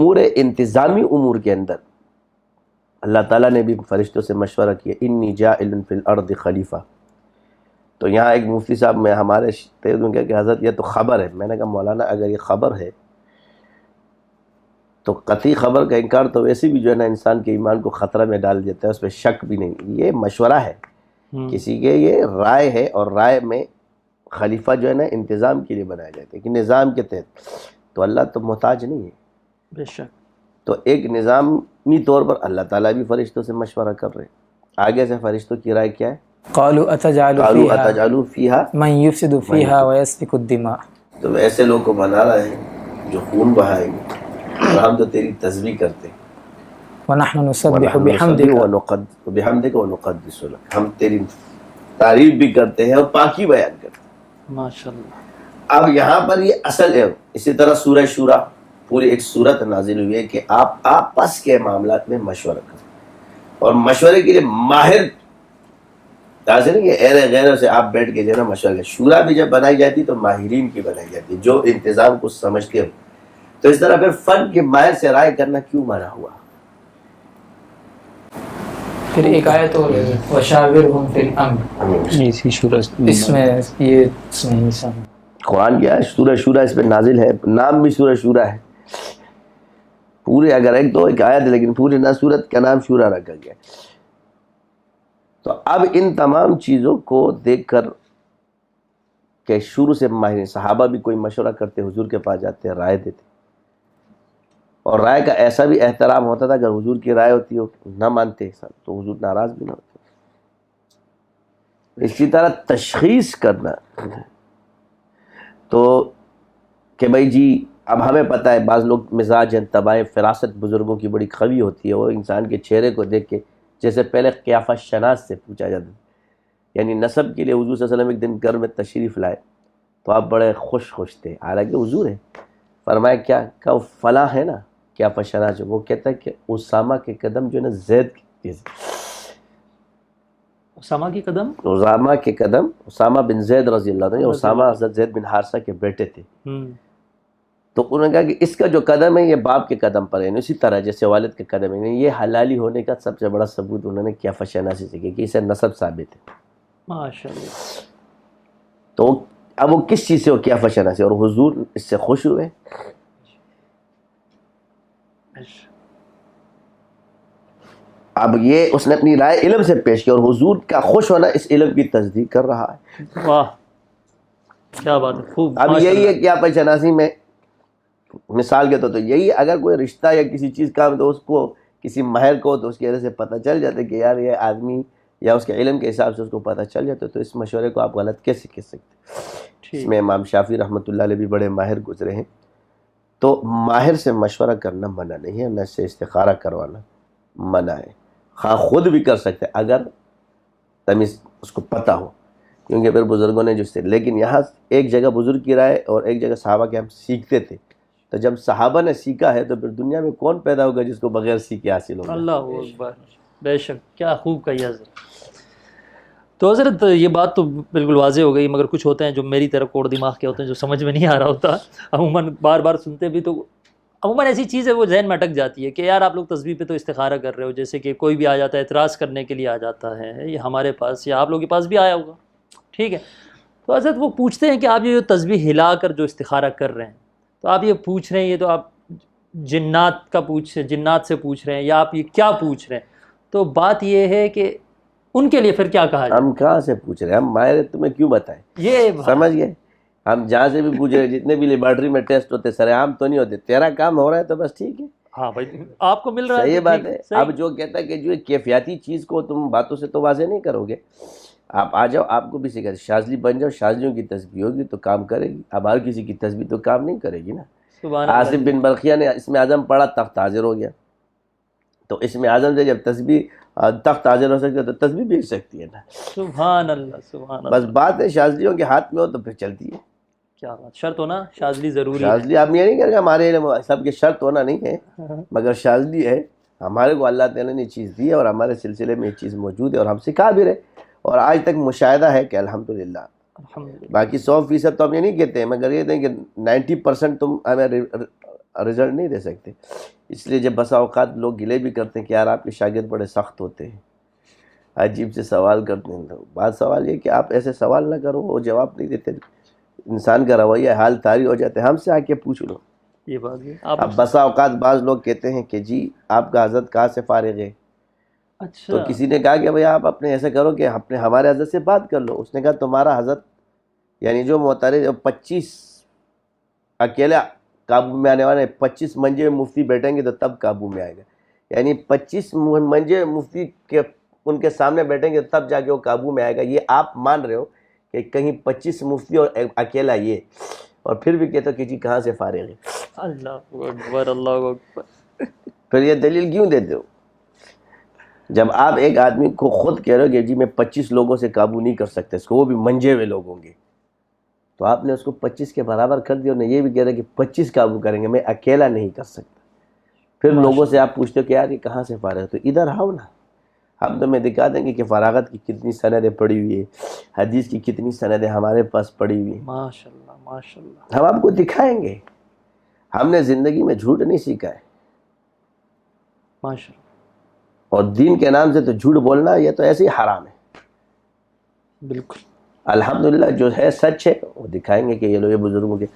پورے انتظامی امور کے اندر اللہ تعالیٰ نے بھی فرشتوں سے مشورہ کیا انی جاعل فی الارض خلیفہ. تو یہاں ایک مفتی صاحب میں ہمارے تیز کہ حضرت یہ تو خبر ہے. میں نے کہا مولانا اگر یہ خبر ہے تو قطعی خبر کا انکار تو ویسے بھی جو ہے نا انسان کے ایمان کو خطرہ میں ڈال دیتا ہے، اس پہ شک بھی نہیں. یہ مشورہ ہے کسی کے، یہ رائے ہے، اور رائے میں خلیفہ جو ہے نا انتظام کے لیے بنایا جاتا ہے کہ نظام کے تحت. تو اللہ تو محتاج نہیں ہے بے شک. تو ایک نظامی طور پر اللہ تعالیٰ بھی فرشتوں سے مشورہ کر رہے ہیں. آگے سے فرشتوں کی رائے کیا ہے؟ قالوا اتجعل قالوا فيها اتجعل فیہا من يفسد فيها ويسفك الدماء. تو ایسے لوگ کو بنا رہا ہے جو خون بہائیں گے، اور ہم تو تیری تسبیح کرتے ہیں. ونحن نسبح بحمدك بحمدک ونقدس لک، ہم تیری تعریف بھی کرتے ہیں اور پاکی بیان کرتے ہیں. ماشاء اللہ. اب یہاں پر یہ اصل ہے. اسی طرح سورہ شورا پوری ایک صورت نازل ہوئی ہے کہ آپ آپس کے معاملات میں مشورہ کریں، اور مشورے کے لیے ماہر تاثر نہیں کہ ایرے غیروں سے آپ بیٹھ کے جو ہے نا مشورہ کریں. شورا بھی جب بنائی جاتی تو ماہرین کی بنائی جاتی جو انتظام کو سمجھتے ہو. تو اس طرح پھر فن کے ماہر سے رائے کرنا کیوں منع ہوا؟ پھر ایک آیت اور ہے وشاورہم فی الامر، اسی شورہ اس میں یہ اس میں انسان قرآن کی آیت سورہ شورا اس پہ نازل ہے. نام بھی سورہ شورا ہے پورے، اگر ایک تو ایک آیت ہے لیکن پورے نہ سورت کا نام شورا رکھا گیا. تو اب ان تمام چیزوں کو دیکھ کر کہ شروع سے ماہرین صحابہ بھی کوئی مشورہ کرتے حضور کے پاس جاتے رائے دیتے، اور رائے کا ایسا بھی احترام ہوتا تھا اگر حضور کی رائے ہوتی ہو نہ مانتے تو حضور ناراض بھی نہ ہوتے. اسی طرح تشخیص کرنا تو کہ بھائی جی اب ہمیں پتہ ہے بعض لوگ مزاج ہیں، طبائع، فراست بزرگوں کی بڑی قوی ہوتی ہے. وہ انسان کے چہرے کو دیکھ کے، جیسے پہلے قیافہ شناس سے پوچھا جاتا تھا، یعنی نسب کے لیے حضور صلی اللہ علیہ وسلم ایک دن گھر میں تشریف لائے تو آپ بڑے خوش تھے، حالانکہ حضور ہے. فرمایا کیا؟ کہ وہ فلاں ہے نا قیافہ شناس. وہ کہتا ہے کہ اسامہ کے قدم جو ہے نا زید کی، اسامہ کی قدم، اسامہ کے قدم، اسامہ بن زید رضی اللہ عنہ، اسامہ حضرت زید بن حارثہ کے بیٹے تھے. تو انہوں نے کہا کہ اس کا جو قدم ہے یہ باپ کے قدم پر ہے، اسی طرح جیسے والد کے قدم ہے. یہ حلالی ہونے کا سب سے بڑا ثبوت انہوں نے قیافہ شناسی سے کیا کہ اسے نسب ثابت ہے. ماشاءاللہ. تو اب وہ کس چیز سے وہ قیافہ شناسی، اور حضور اس سے خوش ہوئے. اب یہ اس نے اپنی رائے علم سے پیش کی، اور حضور کا خوش ہونا اس علم کی تصدیق کر رہا ہے. واہ کیا بات ہے، خوب. اب یہی ہے قیافہ شناسی میں مثال کے طور تو یہی، اگر کوئی رشتہ یا کسی چیز کا تو اس کو کسی ماہر کو تو اس کی وجہ سے پتہ چل جاتا ہے کہ یار یہ آدمی، یا اس کے علم کے حساب سے اس کو پتہ چل جاتا ہے. تو اس مشورے کو آپ غلط کیسے کہہ سکتے؟ اس میں امام شافعی رحمۃ اللہ علیہ بھی بڑے ماہر گزرے ہیں. تو ماہر سے مشورہ کرنا منع نہیں ہے، نہ سے استخارہ کروانا منع ہے. خواہ خود بھی کر سکتے اگر تمیز اس کو پتہ ہو، کیونکہ پھر بزرگوں نے جو سے. لیکن یہاں ایک جگہ بزرگ کی رائے اور ایک جگہ صحابہ کے ہم سیکھتے تھے. تو جب صحابہ نے سیکھا ہے تو پھر دنیا میں کون پیدا ہوگا جس کو بغیر سیکھے حاصل ہوگا؟ اللہ اکبر. بے شک، کیا خوب کہی حضرت. تو حضرت یہ بات تو بالکل واضح ہو گئی، مگر کچھ ہوتے ہیں جو میری طرح کوڑ دماغ کے ہوتے ہیں جو سمجھ میں نہیں آ رہا ہوتا. عموماً بار بار سنتے بھی تو عموماً ایسی چیز ہے وہ ذہن میں اٹک جاتی ہے کہ یار آپ لوگ تسبیح پہ تو استخارہ کر رہے ہو، جیسے کہ کوئی بھی آ جاتا ہے اعتراض کرنے کے لیے آ جاتا ہے، یہ ہمارے پاس یا آپ لوگوں کے پاس بھی آیا ہوگا، ٹھیک ہے. تو حضرت وہ پوچھتے ہیں کہ آپ یہ جو تسبیح ہلا کر جو استخارہ کر رہے ہیں، تو آپ یہ پوچھ رہے ہیں، یہ تو آپ جنات سے پوچھ رہے ہیں یا آپ یہ کیا پوچھ رہے ہیں؟ تو بات یہ ہے کہ ان کے لیے پھر کیا کہا جائے؟ ہم کہاں سے پوچھ رہے ہیں؟ ہم ماہر تمہیں کیوں بتائیں؟ یہ سمجھ گئے؟ ہم جہاں سے بھی پوچھ رہے ہیں، جتنے بھی لیبارٹری میں ٹیسٹ ہوتے سر عام تو نہیں ہوتے. تیرا کام ہو رہا ہے تو بس ٹھیک ہے. ہاں بھائی آپ کو مل رہا ہے، صحیح بات ہے. اب جو کہتا ہے کہ جو کیفیاتی چیز کو تم باتوں سے تو واضح نہیں کرو گے. آپ آ جاؤ، آپ کو بھی سکھا شاذلی بن جاؤ، شاذلیوں کی تسبیح ہوگی تو کام کرے گی. اب ہر کسی کی تسبیح تو کام نہیں کرے گی نا. عاصم بن بلخیہ نے اسم اعظم پڑھا، تخت حاضر ہو گیا. تو اسم اعظم سے جب تسبیح تخت حاضر ہو سکتی ہے تو تسبیح بھی سکتی ہے نا. سبحان اللہ سبحان اللہ. بس بات ہے شاذلیوں کے ہاتھ میں ہو تو پھر چلتی ہے. کیا بات، شرط ہونا شاذلی ضروری ہے. شاذلی آپ یہ نہیں کر گے ہمارے سب کے شرط ہونا نہیں ہے، مگر شاذلی ہے. ہمارے کو اللہ تعالیٰ نے چیز دی ہے اور ہمارے سلسلے میں یہ چیز موجود ہے اور ہم سکھا بھی رہے، اور آج تک مشاہدہ ہے کہ الحمدللہ. باقی 100% تو ہم یہ نہیں کہتے ہیں، مگر یہ ہیں کہ 90% تم ہمیں رزلٹ نہیں دے سکتے. اس لیے جب بسا اوقات لوگ گلے بھی کرتے ہیں کہ یار آپ کے شاگرد بڑے سخت ہوتے ہیں, عجیب سے سوال کرتے ہیں, تو بات سوال یہ کہ آپ ایسے سوال نہ کرو, وہ جواب نہیں دیتے, انسان کا رویہ حال طاری ہو جاتا ہے. ہم سے آ کے پوچھ لو. یہ بات ہے. اب بسا اوقات بعض لوگ کہتے ہیں کہ جی آپ کا حضرت کہاں سے فارغ ہے, اچھا تو کسی نے کہا کہ بھئی آپ اپنے ایسے کرو کہ اپنے ہمارے حضرت سے بات کر لو. اس نے کہا تمہارا حضرت یعنی جو معترض 25 اکیلا قابو میں آنے والے 25 منجے مفتی بیٹھیں گے تو تب قابو میں آئے گا. یعنی 25 منجے مفتی کے ان کے سامنے بیٹھیں گے تب جا کے وہ قابو میں آئے گا. یہ آپ مان رہے ہو کہ کہیں 25 مفتی اور اکیلا یہ, اور پھر بھی کہتے ہو کہ جی کہاں سے فارغ ہے. اللہ اکبر اللہ اکبر. پھر یہ دلیل کیوں دیتے ہو جب آپ ایک آدمی کو خود کہہ رہے ہو کہ جی میں 25 لوگوں سے قابو نہیں کر سکتا اس کو, وہ بھی منجے ہوئے لوگ ہوں گے, تو آپ نے اس کو 25 کے برابر کر دیا. اور یہ بھی کہہ رہے کہ 25 قابو کریں گے, میں اکیلا نہیں کر سکتا. پھر لوگوں سے آپ پوچھتے ہو کہ یار یہ کہاں سے فارغ ہے, تو ادھر آؤ نا, ہم تمہیں دکھا دیں گے کہ فراغت کی کتنی سندیں پڑی ہوئی ہے, حدیث کی کتنی سندیں ہمارے پاس پڑی ہوئی ہیں. ماشاء اللہ ماشاء اللہ. ہم آپ کو دکھائیں گے. ہم نے زندگی میں جھوٹ نہیں سیکھا ہے, ماشاء اللہ. اور دین کے نام سے تو جھوٹ بولنا یہ تو ایسے ہی حرام ہے. بالکل. الحمدللہ جو ہے سچ ہے وہ دکھائیں گے کہ یہ لوگ یہ بزرگوں کے